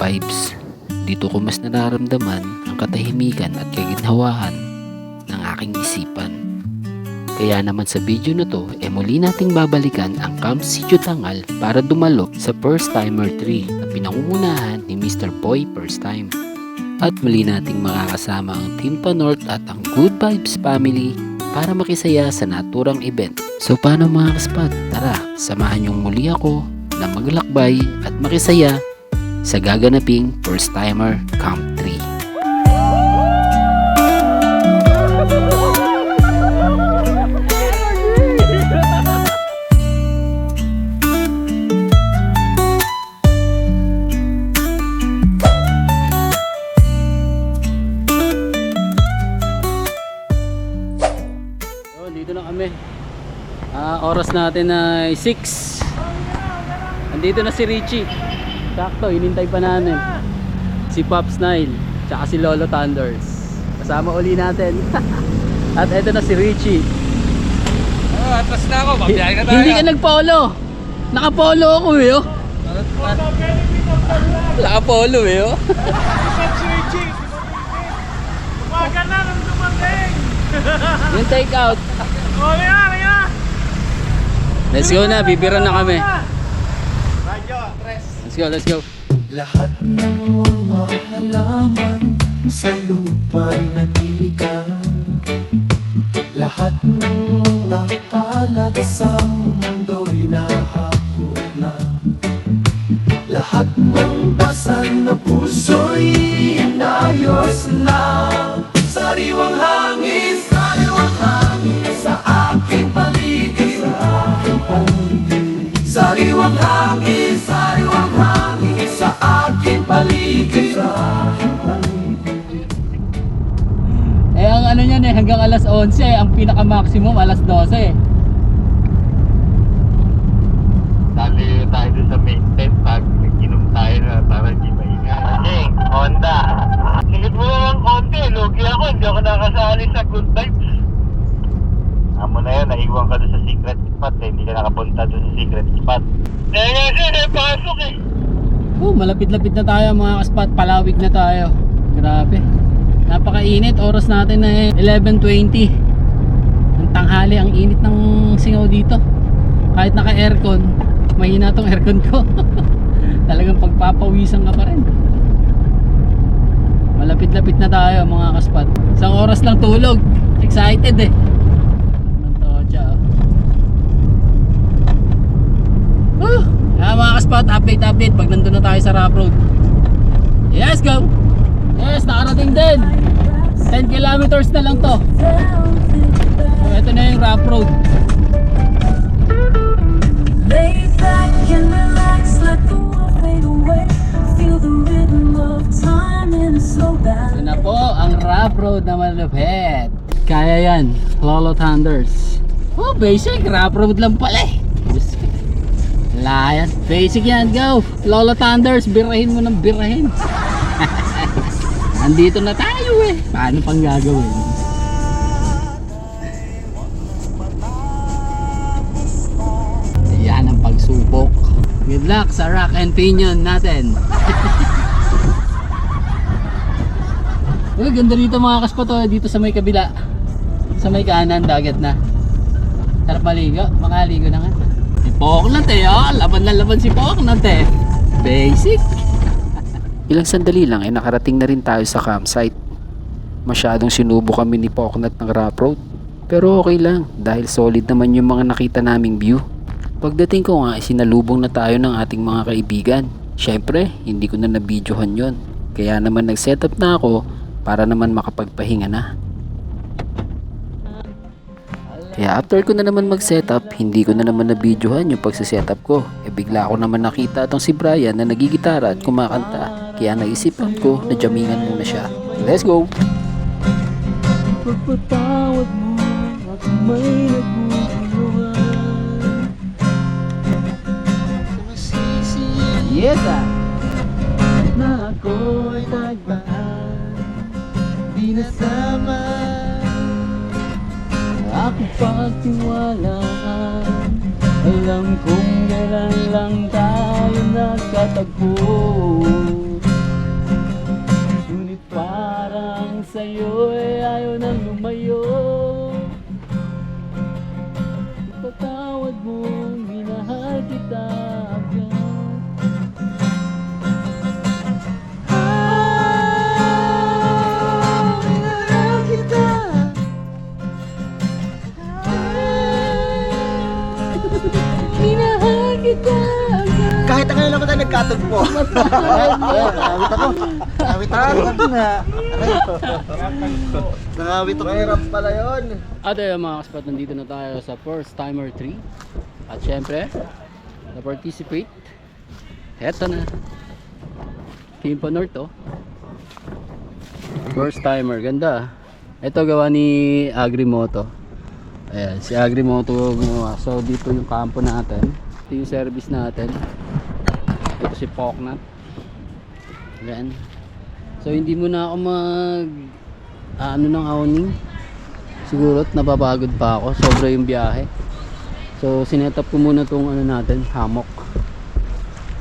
vibes. Dito ko mas nararamdaman ang katahimikan at kaginhawaan ng aking isipan. Kaya naman sa video na to, muli nating babalikan ang Camp Sitio Tangal para dumalo sa First Timer 3 na pinangungunahan ni Mr. Boy First Time. At muli nating makakasama ang Team Panorth at ang Good Vibes Family para makisaya sa naturang event. So paano mga kaspat? Tara, samahan niyong muli ako na maglakbay at makisaya sa gaganaping First Timer Camp 3. Dito na kami. Oras natin ay 6. Andito na si Richie. Sakto, hinintay pa namin si Pops Nile tsaka si Lolo Thunders. Kasama uli natin. At eto na si Richie. Atras na ako, mabiyahe na tayo. Hindi ka nagpolo. Nakapolo ako eh oh. Nakapolo eh oh. Si Richie. Umaga na nang dumating. Yung take out. Kaya. Let's go na, bibira na kami. Radyo, tres. Let's go. Lahat ng mga halaman sa lupa naniligan. Lahat ng mga kalat sa mundo'y nahahuna. Lahat ng basan na puso'y inayos na. Sariwang hangin sa aking paligid. Sariwang hangin sa aking paligid. Eh ang ano niyan eh, hanggang alas 11 ang pinaka-maximum alas 12. Dali tayo dun sa main tent pag nag-inom tayo na para di maingay. Jing, Honda. Singit mo na lang konti, lugi ako, hindi ako nakasali sa Good Vibes. Amo na yun, naiwan ka dun sa secret spot eh, hindi ka nakapunta dun sa secret spot. Eh kasi, pasok eh. Malapit-lapit na tayo mga kaspat, palawig na tayo. Grabe. Napakainit, oras natin na 11:20. Ang tanghali, ang init ng singaw dito. Kahit naka-aircon, mahina tong aircon ko. Talagang pagpapawisan ka pa rin. Malapit-lapit na tayo mga kaspat. Isang oras lang tulog. Excited eh. Mga kaspat, update pag nandun na tayo sa rough road. Yes, go! Yes, nakarating din. 10 kilometers na lang to. So, ito na yung rough road. Lay back and relax, let the world fade away. Feel the rhythm of time in a slow Ito ballet. na po ang rough road na malupit. Kaya yan, Lolo Thunders. Oh, basic, rough road lang pala eh. Diyos ko. Layan, basic yan, go! Lolo Thunders, birahin mo ng birahin. Andito na tayo eh. Paano pang gagawin? Yan ang pagsubok. Good luck sa rock and pinion natin. Uy, ganda dito mga kaspato. Dito sa may kabila. Sa may kanan, dagat na. Sarap maligo. Makaligo na nga. Si Poknat eh, oh. Laban na laban si Poknat eh. Basic. Ilang sandali lang ay nakarating na rin tayo sa campsite. Masyadong sinubo kami ni Poknat ng rough road. Pero okay lang dahil solid naman yung mga nakita naming view. Pagdating ko nga, sinalubong na tayo ng ating mga kaibigan. Syempre, hindi ko na nabidyohan yon. Kaya naman nag-setup na ako para naman makapagpahinga na. Kaya after ko na naman mag-setup, hindi ko na naman nabidyohan yung pagsisetup ko. Bigla ko naman nakita itong si Brian na nagigitara at kumakanta. Kaya naisipan ko na jamingan muna siya. Let's go! Pagpatawad mo at may naguguluhan. Yes ah! Na ako'y tagmaan, di nasama aking pagtiwalaan. Alam kong kailan lang tayo nagkatagpo. sa'yo ay ayaw nang lumayo. Patawad mo, minahal kita agad. Minahal kita. Minahal kita agad. Kahit ngayon naman tayo nagkatagpo. Nangawit ako. Nangawit ako. Nangawit ako. Mahirap pala yun. At ayun mga kaspat, nandito na tayo sa First Timer 3. At syempre, na-participate. Eto na. Team pa North oh. First Timer, ganda. Ito gawa ni Agrimoto. Ayan, si Agrimoto gumawa. So dito yung kampo natin. Ito yung service natin. Ito si Poknat. Ayan. So hindi mo na ako ano ng awning. Siguro napapagod pa ako. Sobra yung biyahe. So sinetap ko muna tong ano natin, hammock.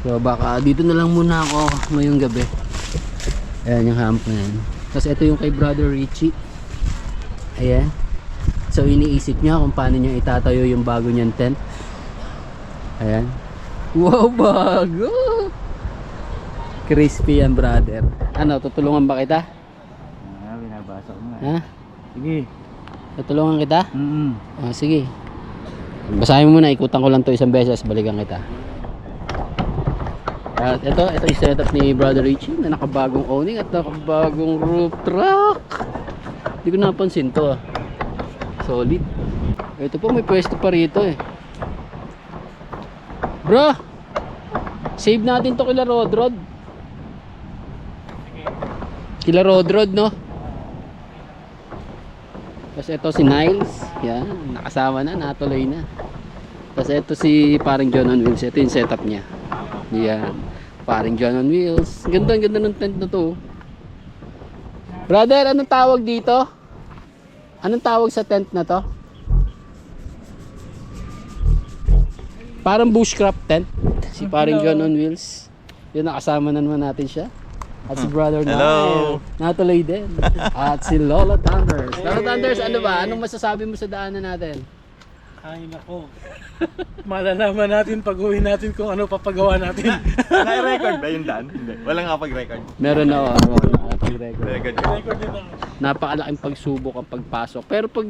So baka dito na lang muna ako ngayong gabi. Ayan yung hammock na yan. Tapos ito yung kay Brother Richie. Ayan. So iniisip niya kung paano niya itatayo yung bago niyang tent. Ayan. Wow, bago! Crispy yan, brother. Ano, tutulungan ba kita? Binabasa ko nga. Ha? Sige. Tutulungan kita? Sige. Basahin mo muna, ikutan ko lang to isang beses, balikan kita. At ito yung setup ni Brother Richie na nakabagong awning at nakabagong roof truck. Hindi ko napansin to ah. Solid. Ito po, may pwesto pa rito eh. Bro, save natin to kila Rodrod. Kila Rodrod, no? Tapos ito si Niles. Yan, nakasama na, natuloy na. Tapos ito si paring John on Wheels. Ito yung setup niya. Yan, paring John on Wheels. Ganda ng tent na to. Brother, anong tawag dito? Anong tawag sa tent na to? Parang bushcraft tent. Si paring John on Wheels. Yun, nakasama na naman natin siya. At si Brother Nile. Natuloy din. At si Lola Thunders. Lola Thunders, ano ba? Anong masasabi mo sa daanan natin? Ay nako. Malalaman natin pag uwi natin kung ano papagawa natin. Na-record ba yung daan? Hindi. Walang kapag-record. Meron na pag-record. Record. Record din ang Napakalaking pagsubok ang pagpasok. Pero pag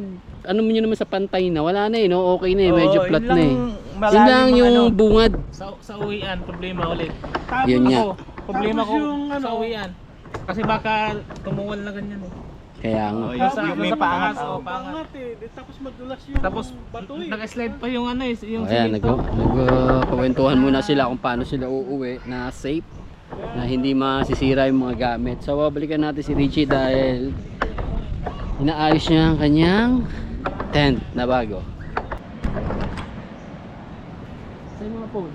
ano mo nyo naman sa pantay na, wala na eh, no? Okay na eh, medyo Oo, flat yun na eh. lang Yun lang yung bungad. sa uwian, problema ulit. Yun nga. Problema Tapos ko yung sa ano, uwian. Kasi baka tumuwal na ganyan eh. Kaya nga. Yung may paangat. pangat eh. Tapos madulas yung Tapos bato eh. naka-slide pa yung ano eh, yung Ayan, simento. nagkwentuhan muna sila kung paano sila uuwi na safe, na hindi masisira yung mga gamit. So babalikan natin si Richie dahil inaayos niya ang kanyang tent na bago. Sa mga phone.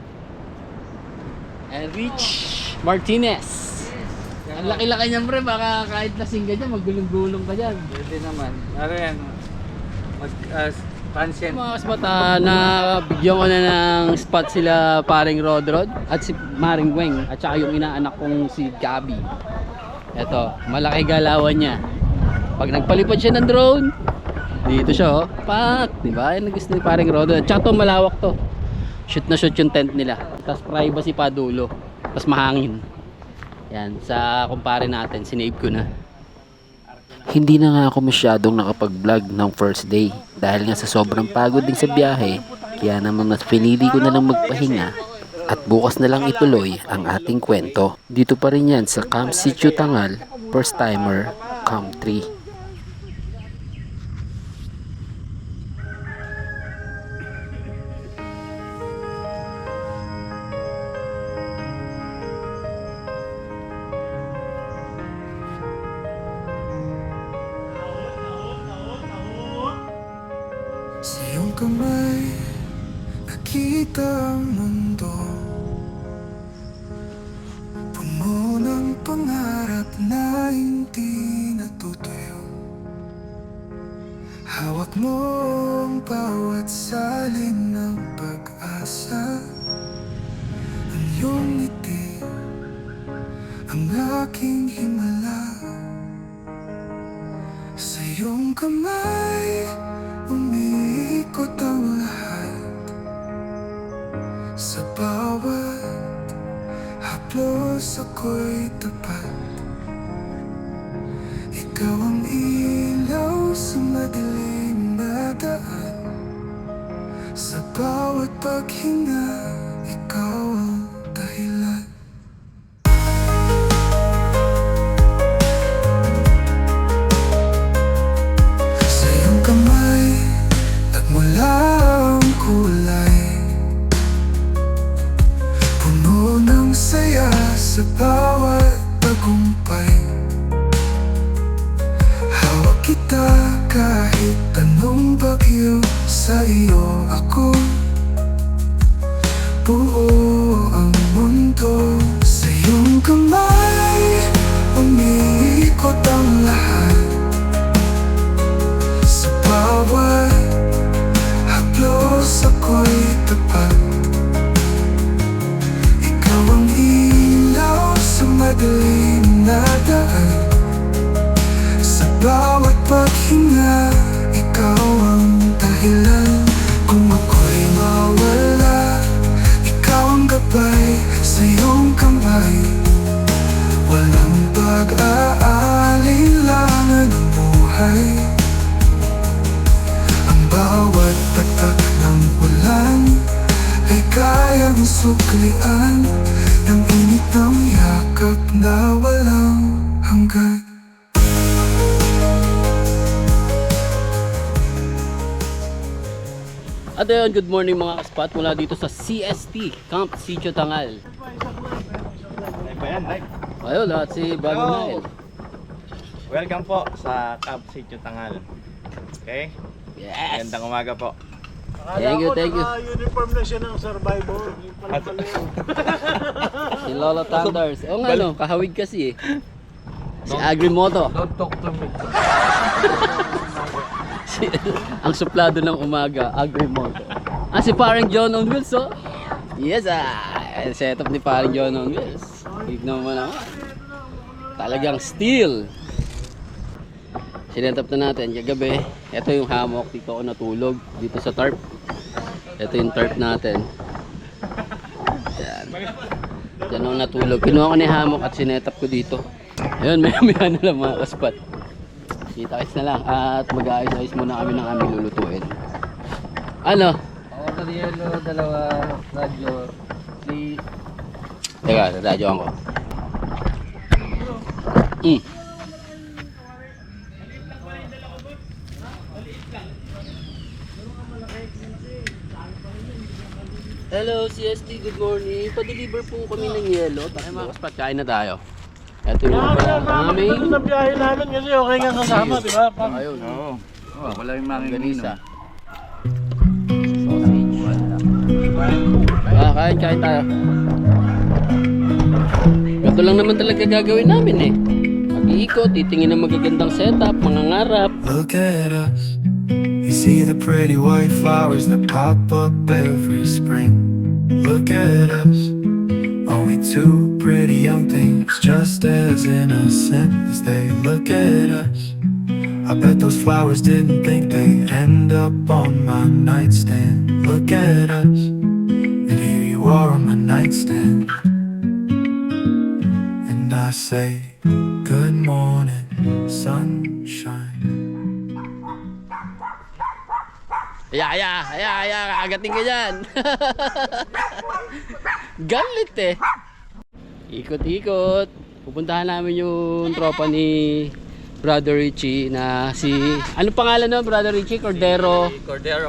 And Rich Martinez. Ang laki-laki niyan pre, baka kahit lasing ka dyan, maggulong-gulong ka dyan. Pwede naman. Ano yan? Pansyan. Mga kasbata, na bigyan ko na ng spot sila paring Rodrod at si Maring Weng at saka yung inaanak kong si Gabi. Eto, malaki galawan niya. Pag nagpalipad siya ng drone, dito siya oh, pak, di ba? Yan ang gusto ni paring Rodrod. At saka to, malawak to. Shoot na shoot yung tent nila. Tapos privacy pa dulo. Tapos mahangin. Yan, sa kumpare natin, sinave ko na. Hindi na nga ako masyadong nakapag-vlog ng first day dahil nga sa sobrang pagod din sa biyahe, kaya naman mas pinili ko na lang magpahinga at bukas na lang ituloy ang ating kwento. Dito pa rin yan sa Camp Sitio Tangal, First Timer, Camp 3. Sa iyong kamay, nakita ang mundo. Puno ng pangarap na hindi natutuyo. Hawak mo ang bawat salin ng pag-asa. Ang iyong ngiti, ang aking himala. iyong kamay, umiikot ang lahat. Sa bawat haplos ako'y tapat. Ikaw ang ilaw sa madilim na daan. Sa bawat paghinga, ikaw ang dahilan. Sa iyong kamay, nagmula ang kulay. Puno ng saya sa bawat tagumpay. Hawak kita kahit anong bagyo, sa iyo ako. Buo ang mundo sa iyong kamay, umiikot ang lahat. Sa bawat haplos ako'y tapat. Ikaw ang ilaw sa madilim na daan. Sa bawat paghinga, ikaw ang dahilan. Kung ako'y mawala, ikaw ang gabay. Sa iyong kamay, walang pag-aalinlangan ng buhay. Ang bawat tatak ng ulan ay kayang suklian ng init ng yakap na walang hanggan. At ayun, good morning mga kaspat mula dito sa CST, Camp Sitio Tangal. Ayun, lahat si Bago Nail. Welcome po sa Camp Sitio Tangal. Okay? Yes! Magandang umaga po. Thank you, thank you. Uniform na siya ng survivor. Yung pala pala yun. Si Lolo Thunders. O nga no, kahawig kasi eh. Si Agrimoto. Don't talk to me. Ang suplado ng umaga, Agrimoto. Si parang John on Wheels, oh. Yes, setup ni parang John on Wheels. Tignan mo naman. Talagang steel. Sinetap na natin kagabi. Ito yung hammock, dito ako natulog. Dito sa tarp. Ito yung tarp natin. Yan. Diyan ako natulog. Kinuha ko na yung hammock at sinetap ko dito. Ayun, maya na lang mga kaspat. Kita-kits na lang at mag-aayos-ayos muna kami ng aming lulutuin. Ano? Order yellow, dalawa, radyo, please. Teka, radyoan ko. Hello CST, good morning. Pa-deliver po kami ng yelo. Tayo mga kaspat, kain na tayo. Ito yung aming Sa biyahe namin kasi okay nga kasama, di ba? ayun. Oo. Oh, wala yung mga Ganisa. Sausage. Kain tayo. Ganito lang naman talaga gagawin namin eh. Mag-iikot, titingin ng magagandang setup, mga ngarap. Look at us. You see the pretty white flowers that pop up every spring. Look at us. Only two pretty young things, just as innocent as they. Look at us. I bet those flowers didn't think they'd end up on my nightstand. Look at us. And here you are on my nightstand. And I say, good morning, sunshine. Agatin ka dyan. Galit eh. Ikot-ikot. Pupuntahan namin yung tropa ni Brother Richie na si... Ano pangalan nun, Brother Richie? Cordero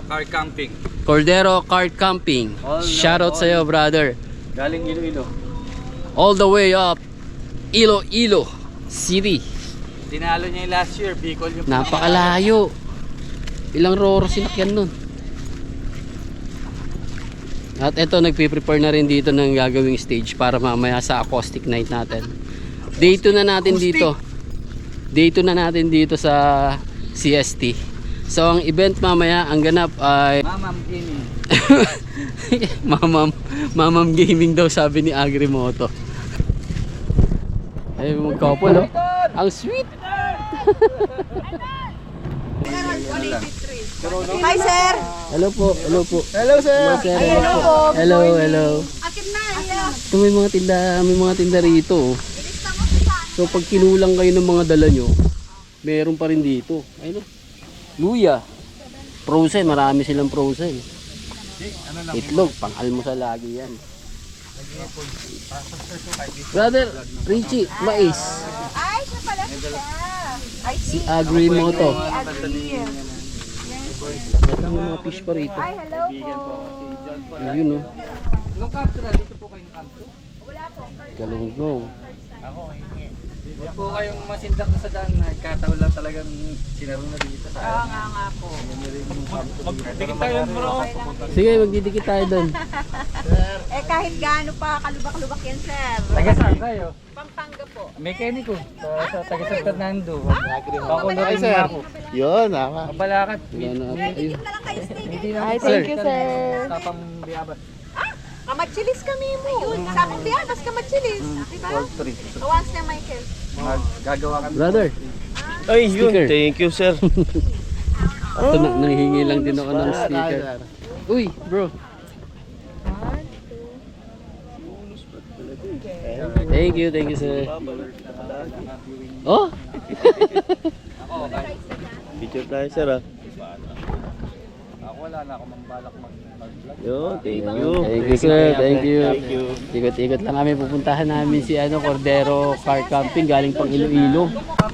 Car Camping. Cordero Kart Camping. Shoutout sa'yo, brother. Galing Iloilo. All the way up Iloilo City. Tinalo niya yung last year, Bicol yung Napakalayo. Ilang roro sinakyan nun. At ito, nagpiprepare na rin dito ng gagawing stage para mamaya sa acoustic night natin. Day 2 na natin dito. Day 2 na natin dito sa CST. So ang event mamaya, ang ganap ay Mamam Gaming. Mamam Gaming daw, sabi ni Agrimoto. Ay, mag-couple oh. Ang sweet. ano lang. Hi, sir! Hello po, hello po. Hello, sir! Hello po. Hello, hello. Ito may mga tinda rito. Oh. So pag kinulang kayo ng mga dala nyo, meron pa rin dito. Ayun oh. Luya. Frozen, marami silang frozen. Itlog, pang almusal lagi yan. Brother, Richie, mais. Ay, siya pala siya. I Si see. Agri mo to. Agree. Ito yung mga fish pa rito. Ay, hello po. Ayun oh. Nung capture, dito po kayo ng capture. Galunggong. Huwag po kayong masindak na sa daan. Nagkataon lang talagang sinaro na dito. Oo nga po. Dikit tayo bro. Sige, magdidikit tayo doon. Eh, kahit gaano pa kalubak-lubak yan, sir. Taga saan kayo? Pampanga po. Mekaniko. Sa taga San Fernando. Ako na rin sir. ako. Yun, ama. Kabalakat. Wala na ako. Ayun. Na lang kayo stay. Hindi na Ay, thank you, sir. Tapang biyabat. Kamachilis kami mo. Sa akong biyabas, kamachilis. Diba? 12-3. Once na, Michael. Gagawa kami. Brother, Ay, yun. Sticker. Thank you, sir. ito na, nanghihingi lang din ako ng sticker. Uy, bro. Thank you, sir. Oh, Picture tayo, sir, ah. Ako wala na ako mambalak mag-vlog. Yun, thank you. thank you, sir. Thank you. Thank you. Ikot-ikot lang kami. Pupuntahan namin si Cordero Car Camping galing pang Iloilo.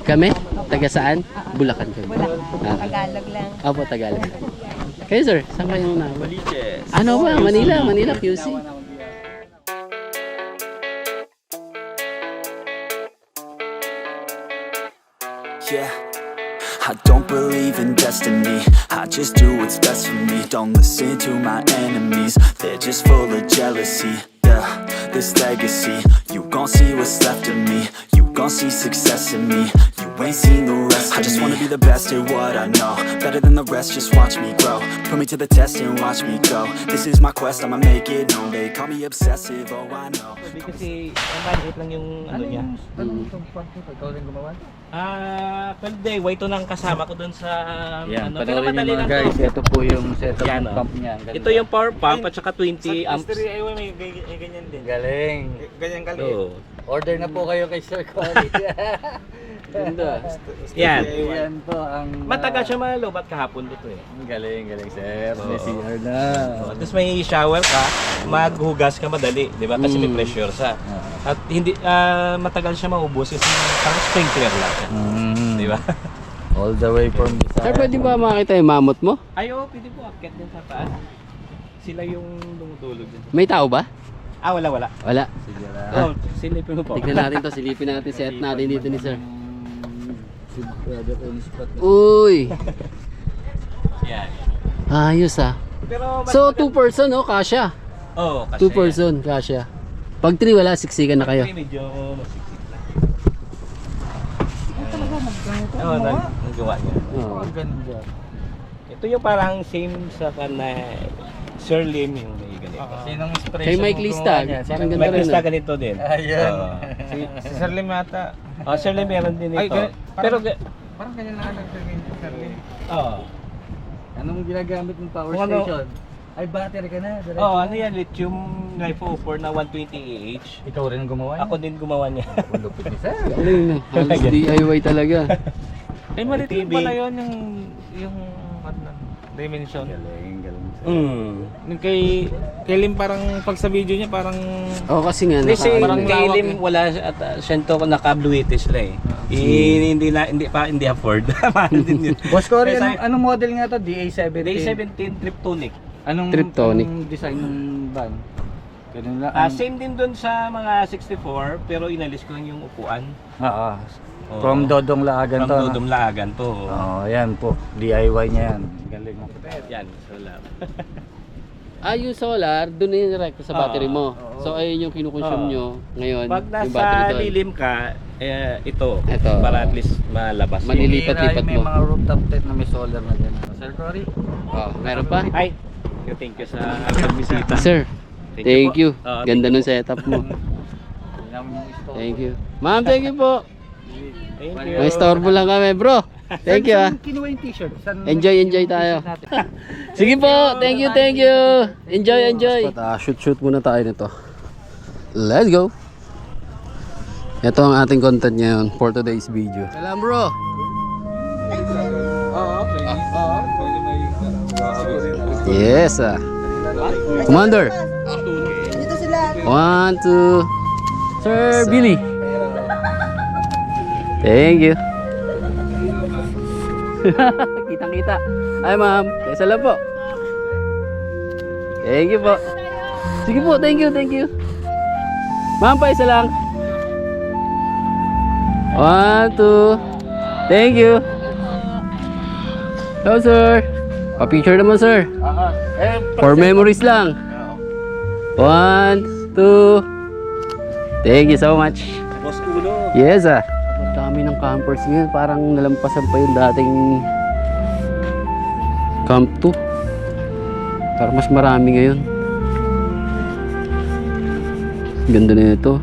Kami? Taga saan? Bulacan kami. Tagalog lang. Opo, Tagalog. Kayo, sir? Saan kayo na? Maliches. Ano ba? Manila, QC. Yeah, I don't believe in destiny. I just do what's best for me. Don't listen to my enemies, they're just full of jealousy. Yeah, this legacy, you gon' see what's left of me. You gon' see success in me. You ain't seen the rest of me. I just wanna be the best at what I know, better than the rest, just watch me grow. Put me to the test and watch me go. This is my quest, I'ma make it known. They call me obsessive, oh I know. Kasi maliit lang yung ano niya. Ano itong part nito? Ikaw rin gumawa? Hindi, way to nang kasama ko dun sa Yan, ano. Pero panoorin madali nyo mga lang guys. to. Ito po yung setup Yan, ng oh. pump niya. Ganda. Ito yung power pump at saka 20 amps. may ganyan din. Galing. Ganyan So, Order na po kayo kay Sir Quality. Ganda. yan. Yan po ang... Matagal siya malubat kahapon dito eh. Galing, sir. May Oo. CR na. Tapos may shower ka, maghugas ka madali, 'di ba? Kasi may pressure sa. At hindi matagal siya maubos kasi parang sprinkler lang siya. 'Di ba? All the way from Sir, pwede ba makita yung mamot mo? Ay, oo, pwede po akit din sa taas. Sila yung tumutulog din. May tao ba? Wala. Wala. Sige lang. Oh, silipin mo po. Tignan natin to, silipin natin, set natin dito ni sir. Si brother on spot. Uy! Yan. Ayos ah. Pero So, 2 person, oh, kasya. oh, kasi 2 person, kasya. Pag 3, wala, siksikan na kayo. medyo masiksik na. Oo, nagawa niya. Oh. Ganda. Ito yung parang same sa kana Sir Lim yung may ganito. Sinong inspiration Kay Mike mo Lista, gumawa niyan? parang Sinong- ganda May rin Krista ah. ganito din. Ayan. Oo. Si Sir Lim yata. Sir Lim meron din ito. Pero Parang ganyan na nag-ganyan si Sir Lim. Oo. Anong ginagamit mong power Kung ano- station? Ay, battery ka na. diretso. Oh, ano yan? Lithium LiFeO4 na 120 AH. Ikaw rin gumawa niya? Ako din gumawa niya. Ang lupit ni sir. Galing na. Halos DIY talaga. Ay, maliit TV. pala yun yung ano, dimension. Galing sir. Yung kay Lim parang pag sa video niya parang Oh, kasi nga, Kasi Parang kay lawak Lim eh. wala siya at siyento naka-bluitis lang eh. Hindi afford. Mahal din yun. Boss Cory, Kaya anong model nga to? DA17? Day 17 Triptonic. Triptonic. Anong design ng van? Ganun lang. Same din doon sa mga 64 pero inalis ko lang yung upuan. Oo. Oo. From Dodong Laagan From to. no? Dodom Laagan to. Oo, ayan po. DIY niya yan. Galing. Yan, so lab. yung solar, doon na yung direct sa battery mo. Oo. So, ayun yung kinukonsume Oo. nyo ngayon. Pag yung battery nasa doon. lilim ka, ito, Ito. para at least malabas. Manilipat-lipat May mo. mga rooftop tent na may solar na dyan. Sir Cory? Oh, meron pa? Ay, thank you sa pagbisita. Sir, thank you. Oo, Ganda nung setup mo. Thank you. Ma'am, thank you po. Thank you. May storbo lang kami, bro. Thank you ah. Kinuha yung t-shirt. Enjoy tayo. Sige po, thank you. Enjoy. Shoot muna tayo nito. Let's go. Ito ang ating content ngayon for today's video. Salam bro. Yes ah. Commander. Dito sila. 1, 2. Sir Billy. Thank you. Kitang-kita. Ay ma'am, kaisa lang po. Thank you po. Sige po, thank you. Ma'am, pa isa lang. 1, 2. Thank you. Hello sir. Pa-picture naman sir. For memories lang. 1, 2. Thank you so much. Boss Ulo. Yes ah. Ang dami ng campers ngayon. Parang nalampasan pa yung dating Camp 2. Parang mas marami ngayon. Ganda na ito.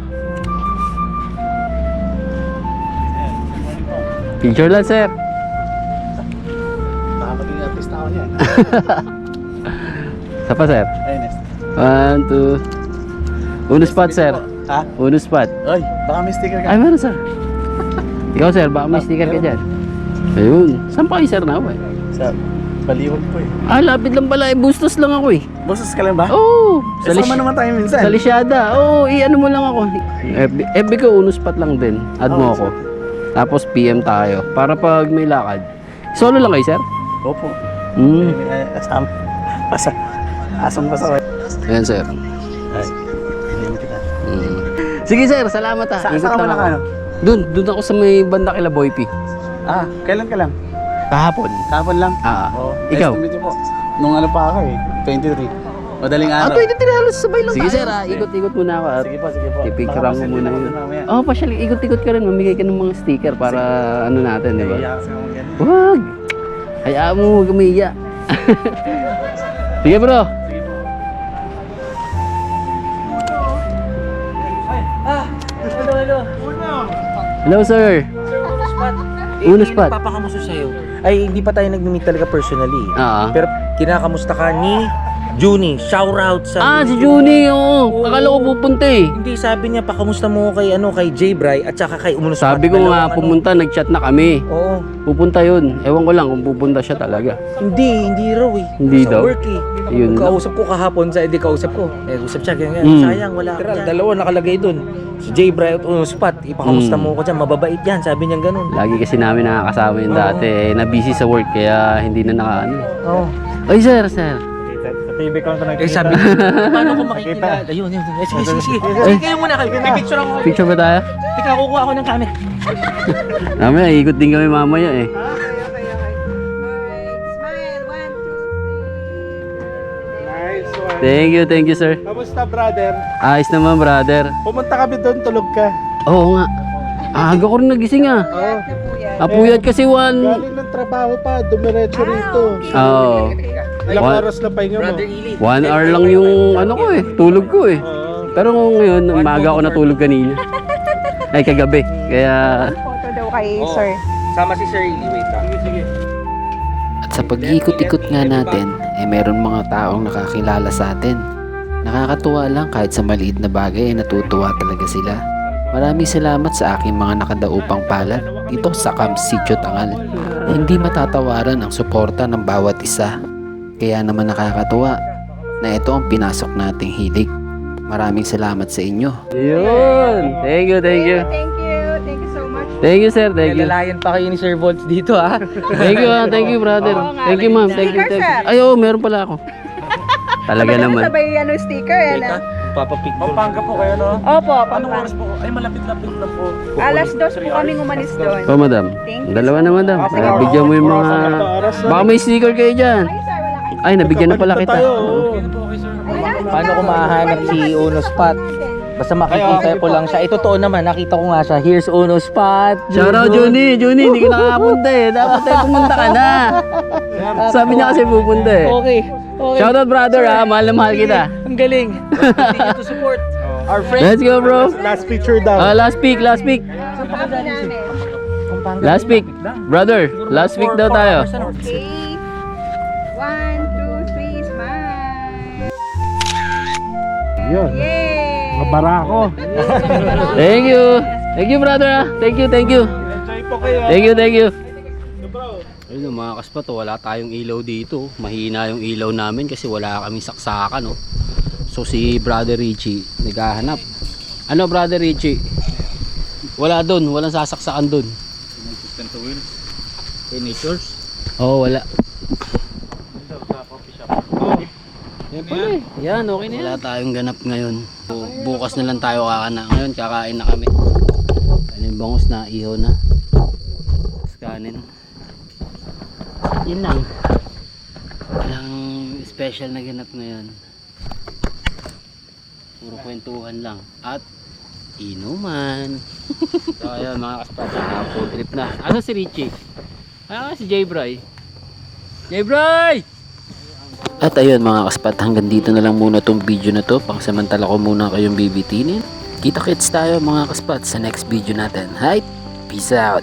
Picture lang sir. Baka maging artist na ako yan. Sa pa sir. Ay, next. 1, 2. Uno spot sir. Ha? Uno spot. Ay, baka may sticker ka. Ay meron sir. Ikaw sir, baka may sticker ka dyan. Ayun. Saan pa kayo sir na ako eh? Sa Baliwag po eh. Ah, lapit lang pala. Bustos lang ako eh. Boses ka lang ba? Oo. Sama naman tayo minsan. Sa Lisyada. Oo, i-ano mo lang ako. FB ko, uno spot lang din. Add mo ako. Tapos PM tayo. Para pag may lakad. Solo lang kayo sir? Opo. Hmm. Asam pa sa Ayan sir. Ay, hindi kita. Sige sir, salamat ah. Ikot Saan ka lang na ako. Doon ako sa may banda kila Boy P. Ah, kailan ka lang? Kahapon. Kahapon lang? Oo. Nice Ikaw? to meet you po. Nung ano pa ako eh, 23. Madaling Ah, araw. 23 halos sabay lang sige sir, ikot-ikot muna ako at Sige po. pipicturean ko muna yun. Mamaya. Oh, pasyal, ikot-ikot ka rin, mamigay ka ng mga sticker para ano natin, di ba? Iyak sa mga ganun. Wag! Hayaan mo, huwag umiiyak. Sige bro. Hello sir. Uno spot. Papakamusta sa'yo? Ay, hindi pa tayo nag-meet talaga personally. Pero kinakamusta ka ni Juni. Shout out sa... Si Juni, oo. Akala ko pupunta eh. Hindi, sabi niya, pakamusta mo kay J. Bry at saka kay Umunus. Sabi ko nga, pumunta, nag-chat na kami. Oo. Pupunta yun. Ewan ko lang kung pupunta siya talaga. Hindi raw eh. Hindi sa daw? work eh. Yun Kausap ko kahapon, kausap ko. Usap siya, ganyan. Sayang, wala ka dyan. Dalawa nakalagay dun. Si J. Bry at Umunus Pat, ipakamusta mo ko dyan, mababait yan. Sabi niya ganun. Lagi kasi namin nakakasama yun dati. Na busy sa work, kaya hindi na nakaano. Oo. Ay sir. TV ko na nakikita. Sabi ko, paano ko makikita? Ayun. Sige. Kayo muna kayo. Pipicture ako. Picture ba tayo? Teka, kukuha ako ng camera. Mamaya, ikot din kami mamaya eh. Okay. Alright. Smile. 1, 2, 3. Nice one. Thank you sir. Kamusta brother? Ayos naman brother. Pumunta kami doon, tulog ka. Oo nga. Aga ko rin nagising ah. Oo. Apuyat kasi Galing ng trabaho pa, dumiretso rito. Oo. Ilang oras na pahinga mo? 1 hour lang yung ano ko eh, tulog ko eh. Pero ngayon, umaga ako natulog kanina. Ay kagabi. Kaya Photo daw kay sir. Sama si Sir Eli. Wait lang. Sige. At sa pag-ikot-ikot nga natin, meron mga taong nakakilala sa atin. Nakakatuwa lang kahit sa maliit na bagay ay natutuwa talaga sila. Maraming salamat sa aking mga nakadaupang palad dito sa Camp Sitio Tangal. Hindi matatawaran ang suporta ng bawat isa. Kaya naman nakakatuwa na ito ang pinasok nating hilig. Maraming salamat sa inyo. yun. Thank you. Thank you so much. Thank you sir, thank you. Nalalayan pa kayo ni Sir Volts dito ha. Thank you brother. Thank you ma'am. Thank you. Ay oo, meron pala ako. Talaga naman. Sabay sticker yan ah. Papapicture. Pampanga po kayo, no? Opo, Anong oras po? Ay, malapit-lapit na po. Alas 2 po kaming umalis doon. Oh madam. Thank you. Dalawa na madam. Bigyan mo yung mga... Baka may sticker kayo dyan. Ay, nabigyan na pala kita. Paano ko mahanap si Uno Spot? Basta makikita ko lang siya. Totoo naman, nakita ko nga siya. Here's Uno Spot. Shoutout Juni, hindi ka nakakapunta eh. Dapat tayo pumunta ka na. Sabi niya kasi pupunta eh. Okay. Shoutout brother ha, mahal na mahal kita. Ang galing. Continue to support our friends. Let's go bro. Last picture daw. Last pick. Sa papi namin. Last week. Brother, last week daw tayo. Okay. 1, 2, 3, smile. Yun. Yay! Barako. Thank you. Thank you, brother. Thank you, thank you. Thank you, thank you. Ayun mga kaspat, wala tayong ilaw dito. Mahina yung ilaw namin kasi wala kaming saksakan, no. So si Brother Richie naghahanap. Ano, Brother Richie? Wala doon, walang sasaksakan doon. System to wheels. Nature's. Oo, wala. Yan pala eh. Yan, okay na yan. Wala tayong ganap ngayon. So, bukas na lang tayo kakana. Ngayon, kakain na kami. Ano yung bangus na, ihaw na. Kanin. Yun lang. Walang special na ganap ngayon. Puro kwentuhan lang. At inuman. So ayun mga kaspat, full trip na. Ano si Richie? Si J-Bry. J-Bry! At ayun mga kaspat, hanggang dito na lang muna tong video na to. Pangsamantala ko muna kayong bibitinin. Kita-kits tayo mga kaspat sa next video natin. Hi! Peace out!